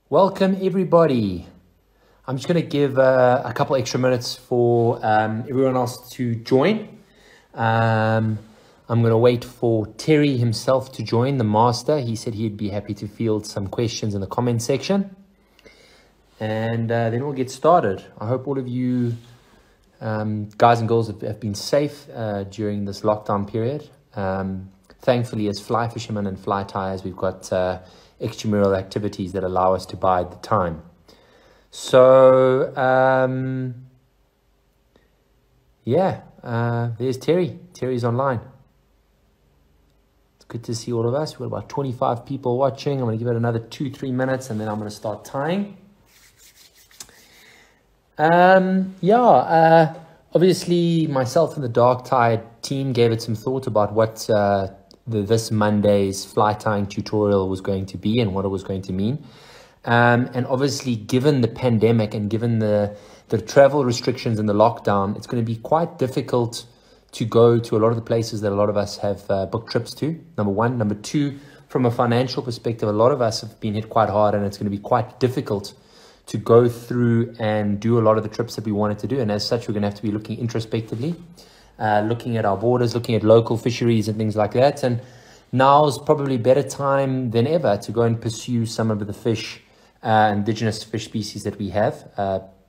Welcome everybody. I'm just going to give a couple extra minutes for everyone else to join. I'm going to wait for Terry himself to join, the master. He said he'd be happy to field some questions in the comment section. And then we'll get started. I hope all of you guys and girls have been safe during this lockdown period. Thankfully, as fly fishermen and fly tyers, we've got extramural activities that allow us to bide the time. So, there's Terry. Terry's online. It's good to see all of us. We've got about 25 people watching. I'm going to give it another 2-3 minutes, and then I'm going to start tying. Obviously, myself and the Dark Tide team gave it some thought about what this Monday's fly tying tutorial was going to be and what it was going to mean. And obviously, given the pandemic and given the travel restrictions and the lockdown, it's going to be quite difficult to go to a lot of the places that a lot of us have booked trips to, number one. Number two, from a financial perspective, a lot of us have been hit quite hard, and it's going to be quite difficult to go through and do a lot of the trips that we wanted to do. And as such, we're going to have to be looking introspectively, looking at our borders, looking at local fisheries and things like that. And now's probably a better time than ever to go and pursue some of the fish, indigenous fish species that we have,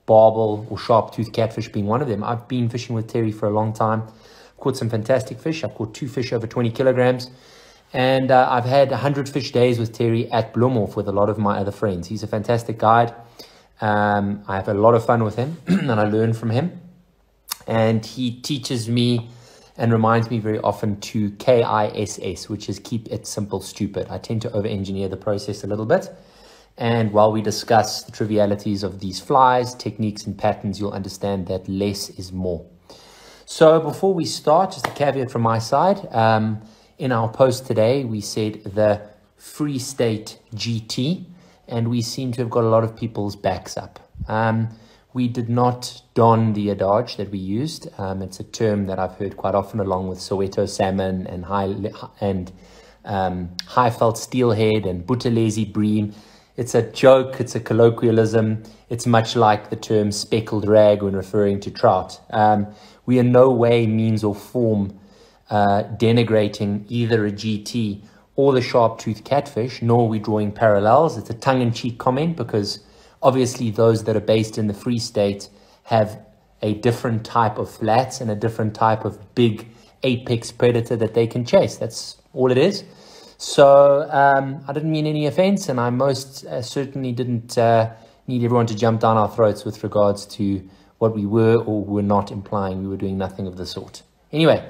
barbel or sharp-toothed catfish being one of them. I've been fishing with Terry for a long time. I've caught some fantastic fish. I've caught 2 fish over 20 kilograms. And I've had 100 fish days with Terry at Bloemhof with a lot of my other friends. He's a fantastic guide. I have a lot of fun with him and I learn from him. And he teaches me and reminds me very often to KISS, which is keep it simple, stupid. I tend to over-engineer the process a little bit. And while we discuss the trivialities of these flies, techniques and patterns, you'll understand that less is more. So before we start, just a caveat from my side. In our post today, we said the Free State GT, and we seem to have got a lot of people's backs up. We did not don the adage that we used. It's a term that I've heard quite often along with Soweto salmon and high-felt steelhead and Buthelezi bream. It's a joke, it's a colloquialism. It's much like the term speckled rag when referring to trout. We in no way, means or form denigrating either a GT or the sharp-toothed catfish, nor are we drawing parallels. It's a tongue-in-cheek comment because obviously those that are based in the Free State have a different type of flats and a different type of big apex predator that they can chase. That's all it is. So I didn't mean any offense, and I most certainly didn't need everyone to jump down our throats with regards to what we were or were not implying. We were doing nothing of the sort. Anyway,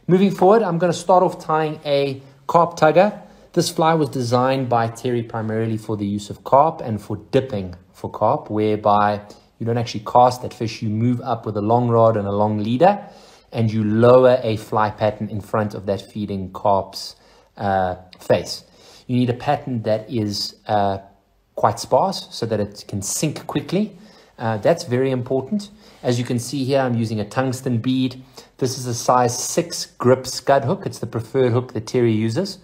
moving forward, I'm going to start off tying a Carp Tugger. This fly was designed by Terry primarily for the use of carp and for dipping for carp, whereby you don't actually cast that fish. You move up with a long rod and a long leader, and you lower a fly pattern in front of that feeding carp's face. You need a pattern that is quite sparse so that it can sink quickly. That's very important. As you can see here, I'm using a tungsten bead. This is a size 6 grip scud hook. It's the preferred hook that Terry uses.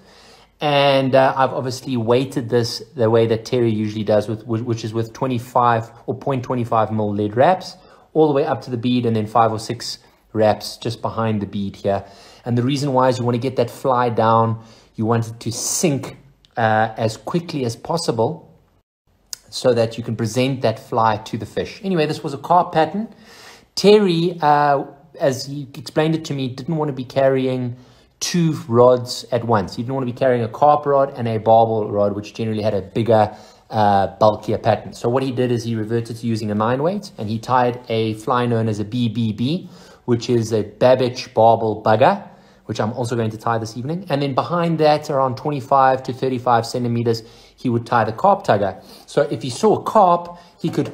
And I've obviously weighted this the way that Terry usually does, which is with 25 or 0.25 mil lead wraps, all the way up to the bead, and then 5 or 6 wraps just behind the bead here. And the reason why is you want to get that fly down. You want it to sink as quickly as possible so that you can present that fly to the fish. Anyway, this was a carp pattern. Terry, as he explained it to me, didn't want to be carrying 2 rods at once. He didn't want to be carrying a carp rod and a barbel rod, which generally had a bigger, bulkier pattern. So what he did is he reverted to using a 9-weight, and he tied a fly known as a BBB, which is a Babbage barbel bugger, which I'm also going to tie this evening. And then behind that, around 25 to 35 centimeters, he would tie the Carp Tugger. So if he saw a carp, he could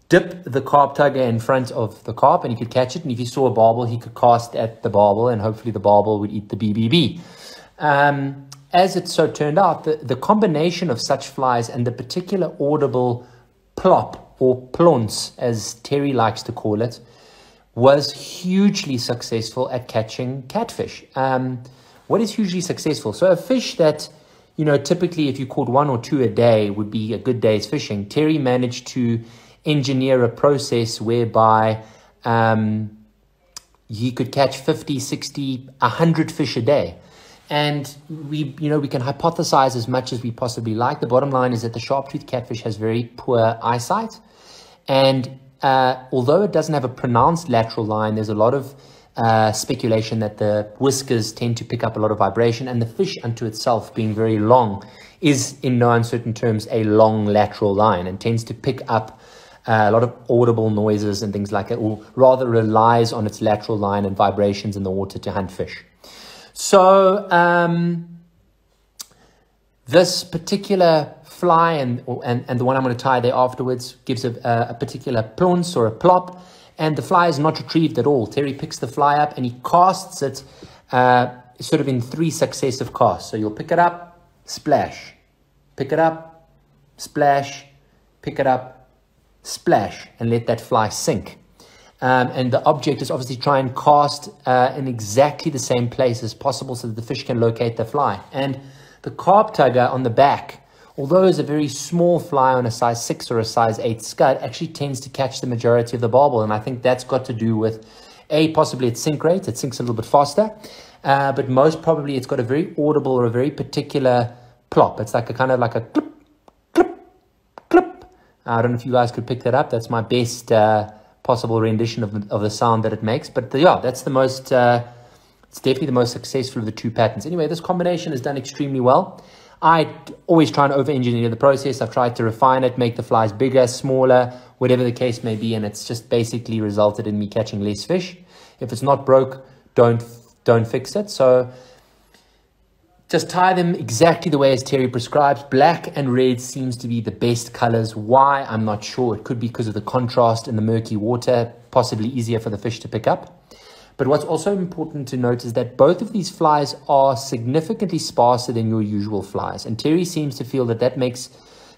dip the Carp Tugger in front of the carp and he could catch it. And if he saw a barbel, he could cast at the barbel, and hopefully the barbel would eat the BBB. As it so turned out, the combination of such flies and the particular audible plop or plonce, as Terry likes to call it, was hugely successful at catching catfish. What is hugely successful? So a fish that you know, typically if you caught 1 or 2 a day would be a good day's fishing. Terry managed to engineer a process whereby he could catch 50, 60, 100 fish a day. And we can hypothesize as much as we possibly like. The bottom line is that the sharp-toothed catfish has very poor eyesight. And although it doesn't have a pronounced lateral line, there's a lot of speculation that the whiskers tend to pick up a lot of vibration, and the fish unto itself, being very long, is in no uncertain terms a long lateral line and tends to pick up a lot of audible noises and things like that, or rather relies on its lateral line and vibrations in the water to hunt fish. So this particular fly and the one I'm going to tie there afterwards gives a particular plunce or a plop, and the fly is not retrieved at all. Terry picks the fly up and he casts it sort of in 3 successive casts. So you'll pick it up, splash, pick it up, splash, pick it up, splash, and let that fly sink. And the object is obviously try and cast in exactly the same place as possible so that the fish can locate the fly. And the carp tugger on the back, although it's a very small fly on a size 6 or a size 8 scud, actually tends to catch the majority of the barbel. And I think that's got to do with, possibly its sink rate. It sinks a little bit faster. But most probably it's got a very audible or a very particular plop. It's like a kind of like a clip, clip, clip. I don't know if you guys could pick that up. That's my best possible rendition of the sound that it makes. But yeah, that's the most, it's definitely the most successful of the 2 patterns. Anyway, this combination is done extremely well. I always try and over-engineer the process. I've tried to refine it, make the flies bigger, smaller, whatever the case may be, and it's just basically resulted in me catching less fish. If it's not broke, don't fix it. So just tie them exactly the way as Terry prescribes. Black and red seems to be the best colors. Why? I'm not sure. It could be because of the contrast in the murky water, possibly easier for the fish to pick up. But what's also important to note is that both of these flies are significantly sparser than your usual flies. And Terry seems to feel that that makes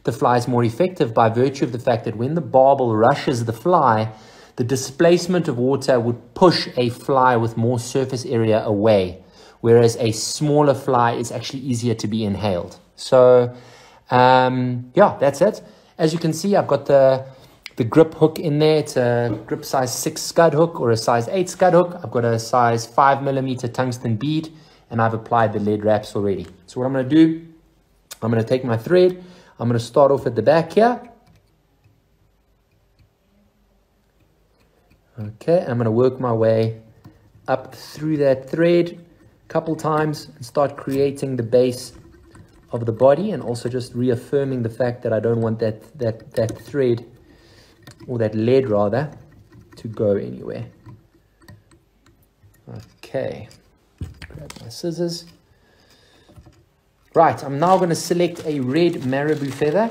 the flies more effective by virtue of the fact that when the barbel rushes the fly, the displacement of water would push a fly with more surface area away, whereas a smaller fly is actually easier to be inhaled. So, yeah, that's it. As you can see, I've got the grip hook in there. It's a grip size 6 scud hook or a size 8 scud hook. I've got a size 5mm tungsten bead, and I've applied the lead wraps already. So what I'm going to do, I'm going to take my thread. I'm going to start off at the back here. Okay, I'm going to work my way up through that thread a couple times and start creating the base of the body, and also just reaffirming the fact that I don't want that thread, or that lead rather, to go anywhere. Okay, grab my scissors. Right, I'm now going to select a red Marabou feather.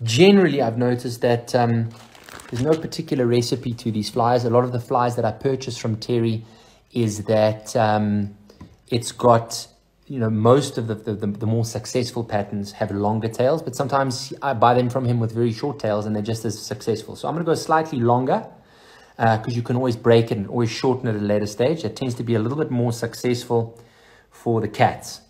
Generally, I've noticed that there's no particular recipe to these flies. A lot of the flies that I purchased from Terry is that it's got, you know, most of the more successful patterns have longer tails, but sometimes I buy them from him with very short tails and they're just as successful. So I'm going to go slightly longer because you can always break it and always shorten it at a later stage. It tends to be a little bit more successful for the cats.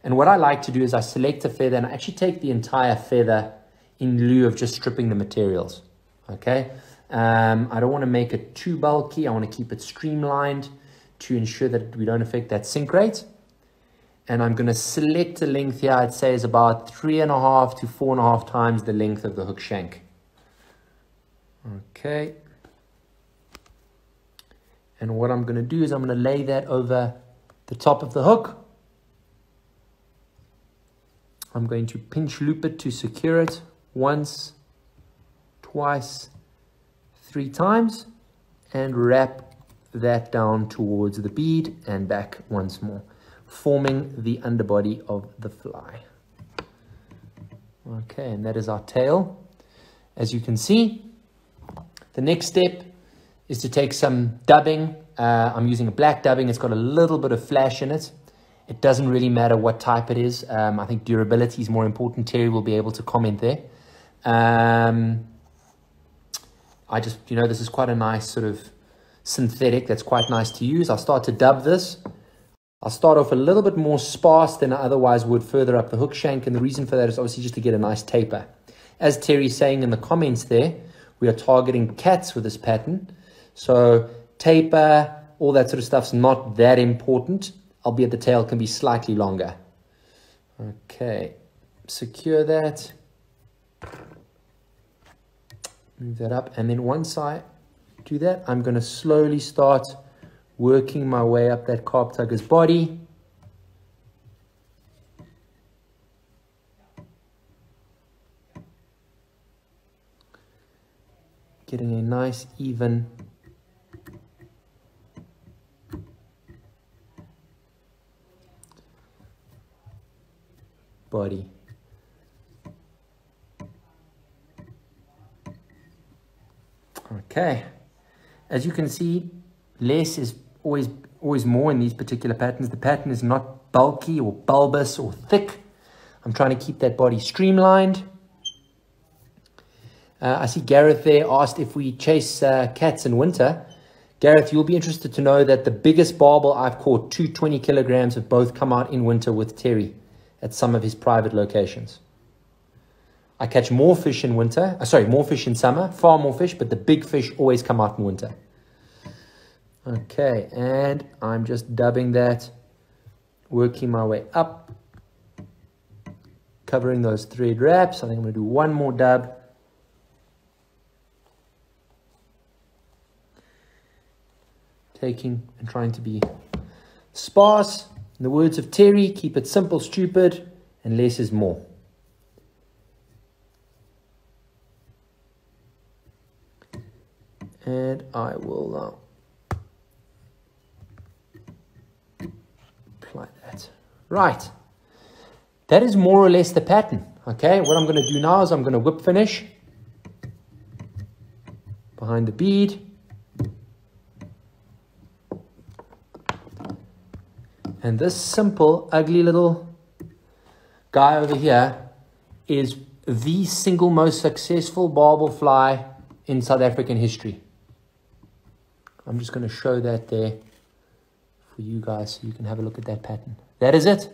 And what I like to do is I select a feather and I actually take the entire feather in lieu of just stripping the materials. Okay, I don't want to make it too bulky. I want to keep it streamlined to ensure that we don't affect that sink rate. And I'm going to select a length here. I'd say is about 3.5 to 4.5 times the length of the hook shank. Okay. And what I'm going to do is I'm going to lay that over the top of the hook. I'm going to pinch loop it to secure it once, twice, 3 times, and wrap that down towards the bead and back once more, forming the underbody of the fly. Okay, and that is our tail. As you can see, the next step is to take some dubbing. I'm using a black dubbing. It's got a little bit of flash in it. It doesn't really matter what type it is. I think durability is more important. Terry will be able to comment there. I just, you know, this is quite a nice sort of synthetic that's quite nice to use. I'll start to dub this. I'll start off a little bit more sparse than I otherwise would further up the hook shank, and the reason for that is obviously just to get a nice taper. As Terry's saying in the comments there, we are targeting cats with this pattern, so taper, all that sort of stuff's not that important, albeit the tail can be slightly longer. Okay, secure that, move that up, and then once I do that, I'm going to slowly start working my way up that carp tugger's body. Getting a nice even body. Okay, as you can see, less is always more in these particular patterns. The pattern is not bulky or bulbous or thick. I'm trying to keep that body streamlined. I see Gareth there asked if we chase cats in winter. Gareth, you'll be interested to know that the biggest barbel I've caught, 220 kilograms, have both come out in winter with Terry at some of his private locations. I catch more fish in winter, more fish in summer, far more fish, but the big fish always come out in winter. Okay, and I'm just dubbing that, working my way up, covering those thread wraps. I think I'm going to do one more dub. Taking and trying to be sparse. In the words of Terry, keep it simple, stupid, and less is more. And I will apply that. Right. That is more or less the pattern. Okay, what I'm going to do now is I'm going to whip finish behind the bead. And this simple, ugly little guy over here is the single most successful barbel fly in South African history. I'm just going to show that there for you guys so you can have a look at that pattern. That is it.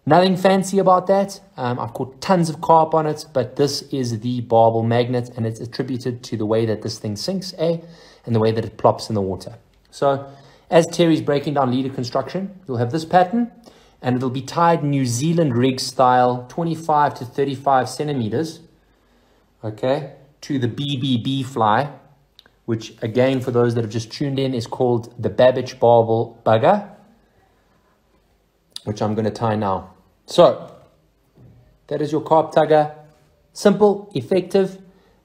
Nothing fancy about that. I've caught tons of carp on it, but this is the barbel magnet, and it's attributed to the way that this thing sinks, and the way that it plops in the water. So as Terry's breaking down leader construction, you'll have this pattern, and it'll be tied New Zealand rig style, 25 to 35 centimeters, okay, to the BBB fly, which again, for those that have just tuned in, is called the Babbage Barbel Bugger, which I'm going to tie now. So that is your carp tugger. Simple, effective.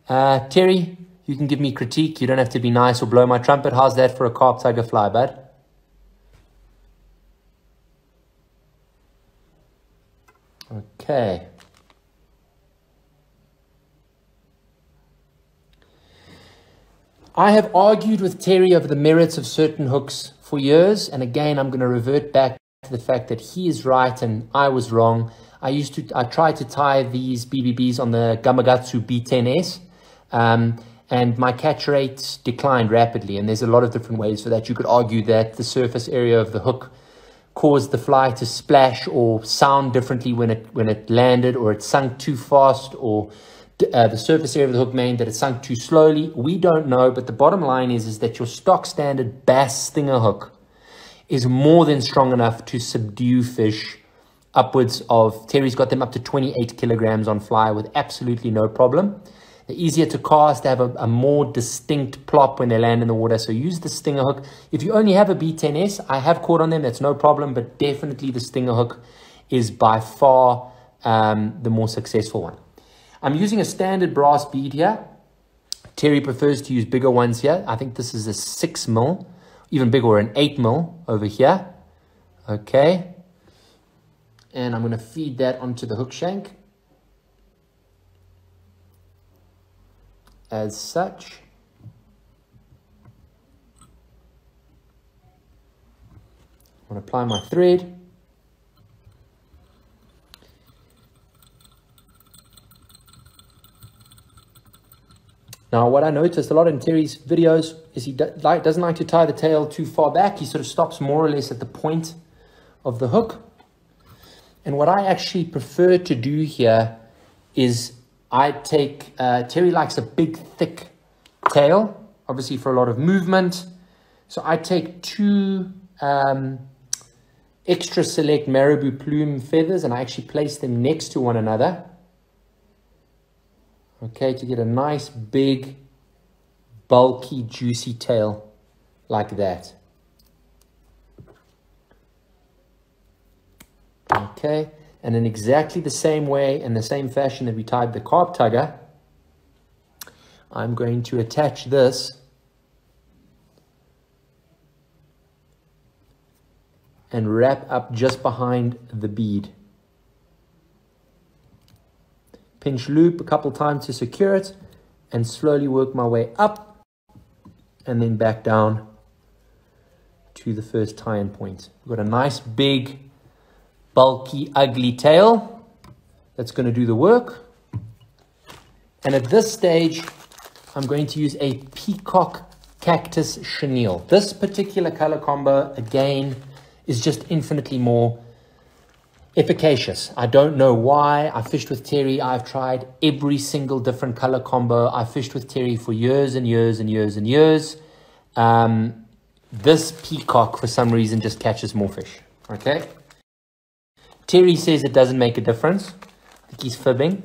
Terry, you can give me critique. You don't have to be nice or blow my trumpet. How's that for a carp tugger fly, bud? Okay. I have argued with Terry over the merits of certain hooks for years, and again, I'm going to revert back to the fact that he is right and I was wrong. I tried to tie these BBBs on the Gamakatsu B10S, and my catch rate declined rapidly, and there's a lot of different ways for that. You could argue that the surface area of the hook caused the fly to splash or sound differently when it landed, or it sunk too fast, or the surface area of the hook meant that it sunk too slowly. We don't know, but the bottom line is that your stock standard bass stinger hook is more than strong enough to subdue fish upwards of, Terry's got them up to 28 kilograms on fly with absolutely no problem. They're easier to cast, they have a more distinct plop when they land in the water, so use the stinger hook. If you only have a B10S, I have caught on them, that's no problem, but definitely the stinger hook is by far the more successful one. I'm using a standard brass bead here. Terry prefers to use bigger ones here. I think this is a 6 mil, even bigger, or an 8 mil over here. Okay. And I'm going to feed that onto the hook shank as such. I'm going to apply my thread. Now, what I noticed a lot in Terry's videos is he doesn't like to tie the tail too far back. He sort of stops more or less at the point of the hook. And what I actually prefer to do here is I take, Terry likes a big thick tail, obviously for a lot of movement. So I take two extra select Marabou plume feathers and I actually place them next to one another. Okay, to get a nice big, bulky, juicy tail like that. Okay, and in exactly the same way, in the same fashion that we tied the carp tugger, I'm going to attach this and wrap up just behind the bead. Pinch loop a couple times to secure it and slowly work my way up and then back down to the first tie-in point. We've got a nice big, bulky, ugly tail that's going to do the work. And at this stage, I'm going to use a Peacock Cactus Chenille. This particular color combo, again, is just infinitely more efficacious. I don't know why. I fished with Terry. I've tried every single different color combo. I fished with Terry for years and years and years and years. This Peacock, for some reason, just catches more fish. Okay. Terry says it doesn't make a difference. I think he's fibbing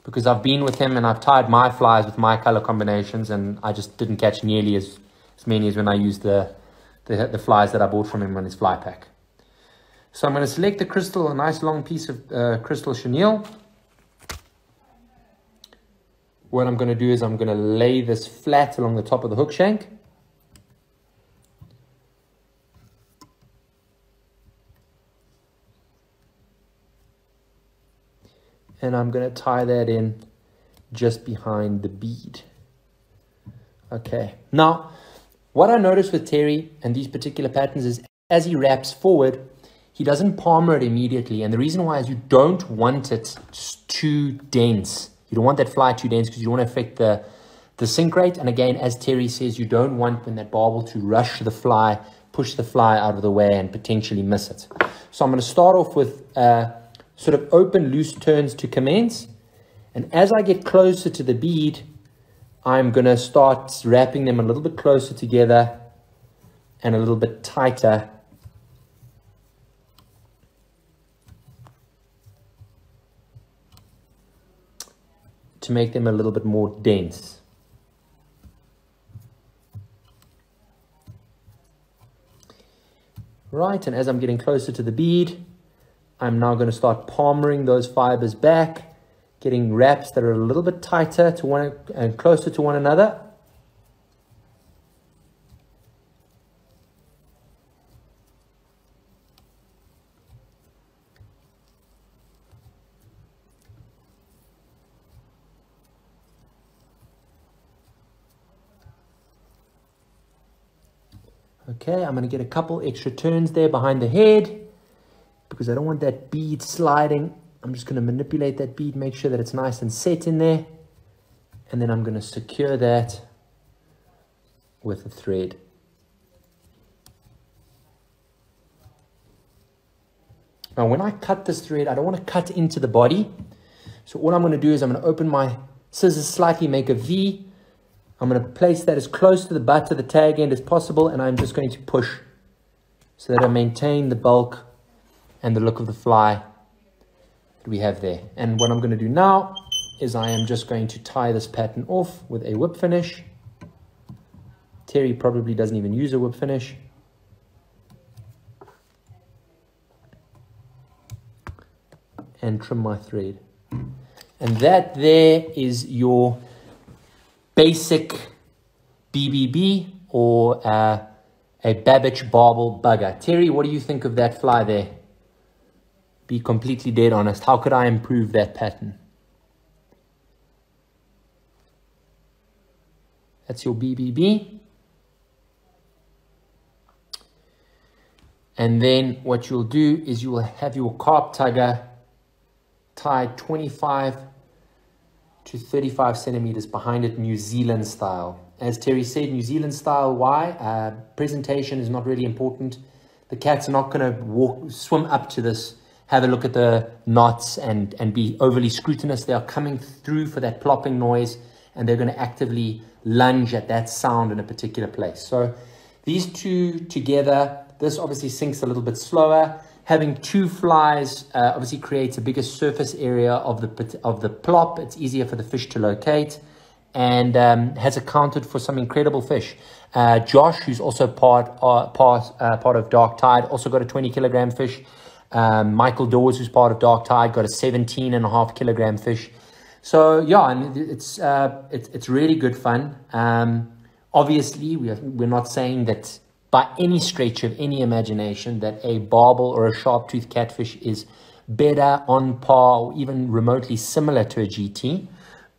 because I've been with him and I've tied my flies with my color combinations and I just didn't catch nearly as many as when I used the flies that I bought from him on his fly pack. So I'm going to select the crystal, a nice long piece of crystal chenille. What I'm going to do is I'm going to lay this flat along the top of the hook shank. And I'm going to tie that in just behind the bead. Okay. Now, what I noticed with Terry and these particular patterns is as he wraps forward, he doesn't palmer it immediately. And the reason why is you don't want it too dense. You don't want that fly too dense because you don't want to affect the sink rate. And again, as Terry says, you don't want when that barbel to rush the fly, push the fly out of the way and potentially miss it. So I'm going to start off with sort of open, loose turns to commence. And as I get closer to the bead, I'm going to start wrapping them a little bit closer together and a little bit tighter. To make them a little bit more dense. Right, and as I'm getting closer to the bead, I'm now going to start palmering those fibers back, getting wraps that are a little bit tighter to one and closer to one another. Okay, I'm going to get a couple extra turns there behind the head because I don't want that bead sliding. I'm just going to manipulate that bead, make sure that it's nice and set in there. And then I'm going to secure that with a thread. Now, when I cut this thread, I don't want to cut into the body. So all I'm going to do is I'm going to open my scissors slightly, make a V. I'm going to place that as close to the butt of the tag end as possible, and I'm just going to push so that I maintain the bulk and the look of the fly that we have there. And what I'm going to do now is I am just going to tie this pattern off with a whip finish. Terry probably doesn't even use a whip finish. And trim my thread. And that there is your basic BBB or a Babbage Barbel bugger. Terry, what do you think of that fly there? Be completely dead honest. How could I improve that pattern? That's your BBB. And then what you'll do is you will have your carp tugger tied 25 to 35 centimeters behind it, New Zealand style. As Terry said, New Zealand style, why? Presentation is not really important. The cats are not going to swim up to this, have a look at the knots and be overly scrutinous. They are coming through for that plopping noise, and they're going to actively lunge at that sound in a particular place. So these two together, this obviously sinks a little bit slower. Having two flies obviously creates a bigger surface area of the plop. It's easier for the fish to locate, and has accounted for some incredible fish. Josh, who's also part of Dark Tide, also got a 20 kilogram fish. Michael Dawes, who's part of Dark Tide, got a 17.5 kilogram fish. So yeah, and it's really good fun. Obviously, we're not saying that by any stretch of any imagination that a barbel or a sharp-toothed catfish is better, on par, or even remotely similar to a GT.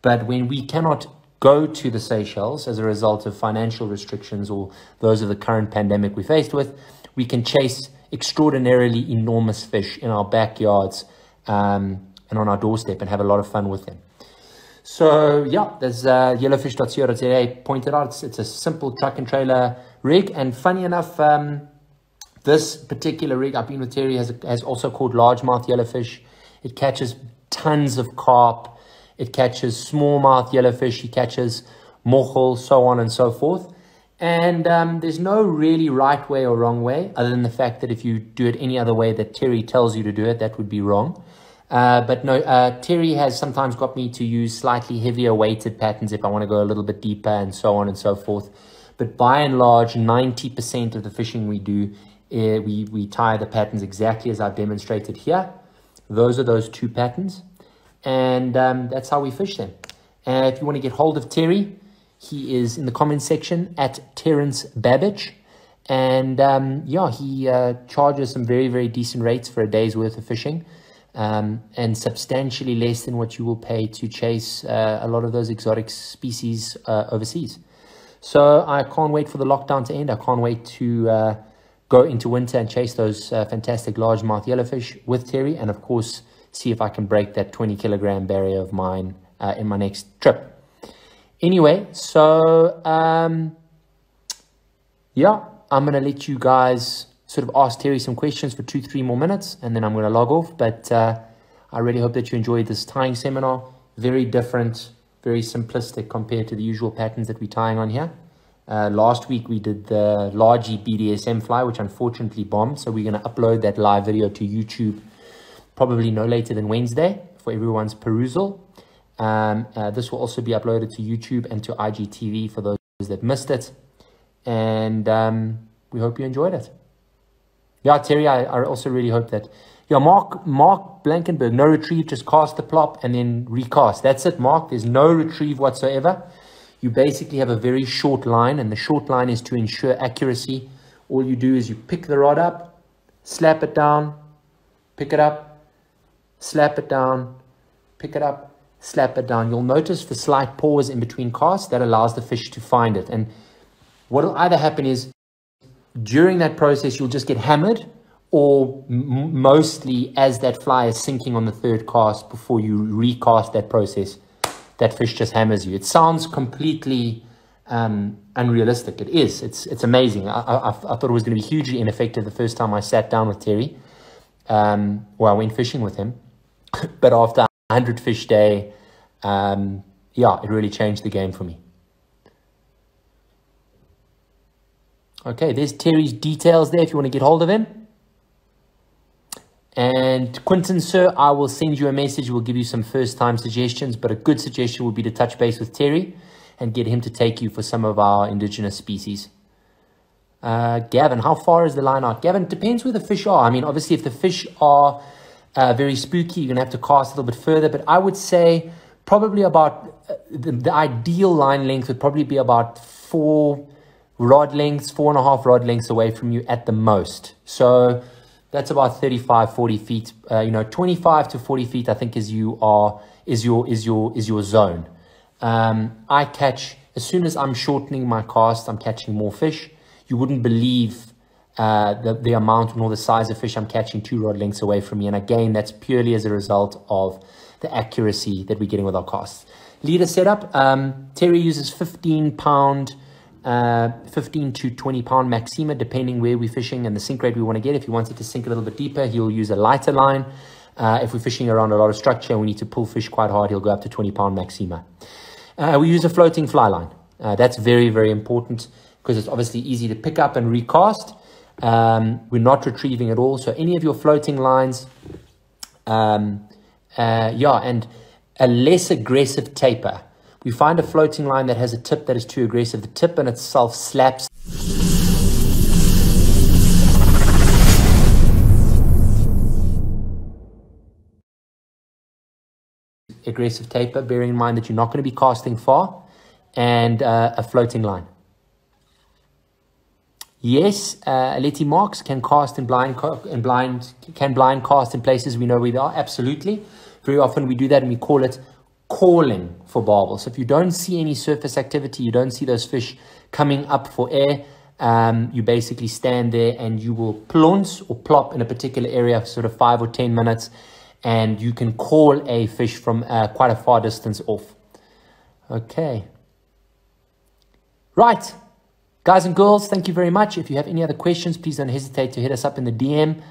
But when we cannot go to the Seychelles as a result of financial restrictions or those of the current pandemic we're faced with, we can chase extraordinarily enormous fish in our backyards and on our doorstep and have a lot of fun with them. So yeah, there's yellowfish.co.za pointed out, it's a simple truck and trailer rig, and funny enough, this particular rig I've been with Terry has also called largemouth yellowfish. It catches tons of carp, it catches smallmouth yellowfish, he catches mochel, so on and so forth. And there's no really right way or wrong way, other than the fact that if you do it any other way that Terry tells you to do it, that would be wrong. But no, Terry has sometimes got me to use slightly heavier weighted patterns if I want to go a little bit deeper and so on and so forth. But by and large, 90% of the fishing we do, we tie the patterns exactly as I've demonstrated here. Those are those two patterns. And that's how we fish them. And if you want to get hold of Terry, he is in the comment section at Terrence Babbage. And yeah, he charges some very, very decent rates for a day's worth of fishing. And substantially less than what you will pay to chase a lot of those exotic species overseas. So I can't wait for the lockdown to end. I can't wait to go into winter and chase those fantastic largemouth yellowfish with Terry, and of course see if I can break that 20 kilogram barrier of mine in my next trip. Anyway, so yeah, I'm going to let you guys sort of ask Terry some questions for 2-3 more minutes, and then I'm going to log off. But I really hope that you enjoyed this tying seminar. Very different, very simplistic compared to the usual patterns that we're tying on here. Last week we did the largy BDSM fly, which unfortunately bombed. So we're going to upload that live video to YouTube probably no later than Wednesday for everyone's perusal. This will also be uploaded to YouTube and to IGTV for those that missed it. And we hope you enjoyed it. Yeah, Terry, I also really hope that... Yeah, Mark Blankenberg, no retrieve, just cast the plop and then recast. That's it, Mark. There's no retrieve whatsoever. You basically have a very short line, and the short line is to ensure accuracy. All you do is you pick the rod up, slap it down, pick it up, slap it down, pick it up, slap it down. You'll notice the slight pause in between casts that allows the fish to find it. And what will either happen is during that process, you'll just get hammered, or mostly as that fly is sinking on the third cast before you recast that process, that fish just hammers you. It sounds completely unrealistic. It is. It's amazing. I thought it was going to be hugely ineffective the first time I sat down with Terry. I went fishing with him. But after 100 fish day, yeah, it really changed the game for me. Okay, there's Terry's details there if you want to get hold of him. And Quinton, sir, I will send you a message. We'll give you some first-time suggestions, but a good suggestion would be to touch base with Terry and get him to take you for some of our indigenous species. Gavin, how far is the line out? Gavin, it depends where the fish are. I mean, obviously, if the fish are very spooky, you're going to have to cast a little bit further, but I would say probably about the ideal line length would probably be about 4 rod lengths, 4.5 rod lengths away from you at the most. So that's about 35, 40 feet. 25 to 40 feet, I think, is your zone. I catch, as soon as I'm shortening my cast, I'm catching more fish. You wouldn't believe the amount nor the size of fish I'm catching 2 rod lengths away from me. And again, that's purely as a result of the accuracy that we're getting with our casts. Leader setup, Terry uses 15-pound 15 to 20 pound maxima, depending where we're fishing and the sink rate we want to get. If he wants it to sink a little bit deeper, he'll use a lighter line. If we're fishing around a lot of structure and we need to pull fish quite hard, he'll go up to 20 pound maxima. We use a floating fly line. That's very, very important because it's obviously easy to pick up and recast. We're not retrieving at all. So any of your floating lines, and a less aggressive taper. We find a floating line that has a tip that is too aggressive. The tip in itself slaps. Aggressive taper, bearing in mind that you're not going to be casting far, and a floating line. Yes, Letty Marks can cast in blind cast in places we know where they are. Absolutely. Very often we do that and we call it calling for barbel. So if you don't see any surface activity, you don't see those fish coming up for air, you basically stand there and you will plunce or plop in a particular area for sort of 5 or 10 minutes, and you can call a fish from quite a far distance off. Okay. Right. Guys and girls, thank you very much. If you have any other questions, please don't hesitate to hit us up in the DM.